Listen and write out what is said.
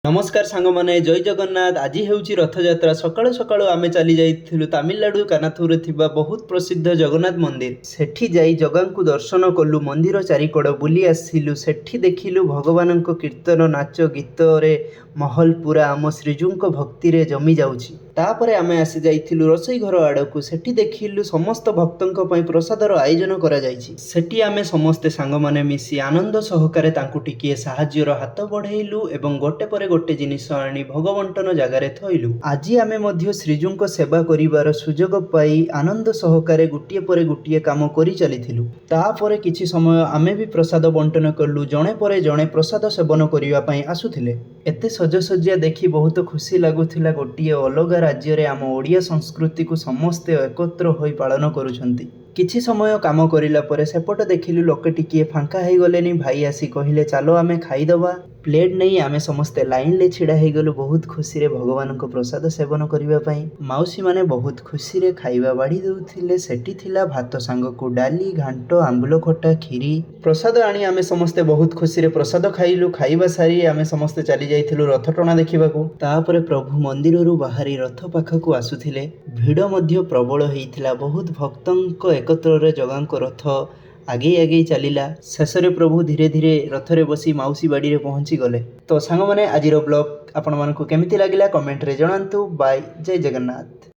नमस्कार सांग माने जय जगन्नाथ। आज हेउची रथयात्रा। सकाळु सकाळु आमे चली जाइथिलु तमिलनाडु कानाथुरे थिबा बहुत प्रसिद्ध जगन्नाथ मंदिर। सेठी जाई जगांकु दर्शन कलु, मंदिर चारिकड़ बुली आसिलु। सेठी देखिलु भगवानंक कीर्तन नाच गीत रे महल पूरा आम श्रीजुंक भक्ति रे जमी जाउछि। तापरे आमे आसी जाइथिलु रोसई घर आड़कु। सेठी देखिलु समस्त भक्तंक पई प्रसादर आयोजन करा जाइछि। सेठी आमे समस्ते सांग माने मिसी आनंद सहकारे तांकु टिकिए साहाज्यर हाथ बढ़ेइलु एवं गोटे परे गोटे जिनिस आनी भगवंटन जगार थइलु। आज आमे मध्य श्रीजुंक सेवा करिवार सुजोग पाई आनंद सहकारे गुटिए परे गुटिए काम करि चलिथिलु। तापरे किछि समय आमे भी प्रसाद बंटन कलु। जणे परे जणे प्रसाद सेवन करिवा पई आसुथिले। एते सजसज्जा देखि बहुत खुशी लागुथिला। गोटिए अलगा राज्य रे आम ओडिया संस्कृति को समस्ते एकत्र होई पालन करुछंती। किछि समय काम करिला परे सेपट देखिलु लोके टिकिए फांका हेई गलेनी। भाई आसी कहिले चालो आमे खाइदबा। प्लेट नहीं आमे समस्ते लाइन ले छिड़ा हेई गलु बहुत खुशी रे भगवान को प्रसाद सेवन करिवा पई। माउसी माने बहुत खुशी रे खाइबा बाड़ी दउथिले। सेठी थिला भात सांग को डाली घांट आंबुल खटा खीरी प्रसाद आनी आमे समस्ते बहुत खुशी रे प्रसाद खाइलु। खाइबा सारी आमे समस्ते चली जाइथिलु रथ टଣା देखिबाकू। तापरे प्रभु मंदिररु बाहरी रथ पाखकू आसुथिले। भिड़ मध्य प्रबल हेइथिला। बहुत भक्तंक एकत्र रे जगांक रथ आगे आगे चलिला। शेष रे प्रभु धीरे धीरे रथरे बसी माउसी बाड़ी रे पहुंची गले। तो सांग माने आजिरो ब्लॉग आपण मानकू केमिति लागिला कमेंट रे जणांतु। बाय। जय जगन्नाथ।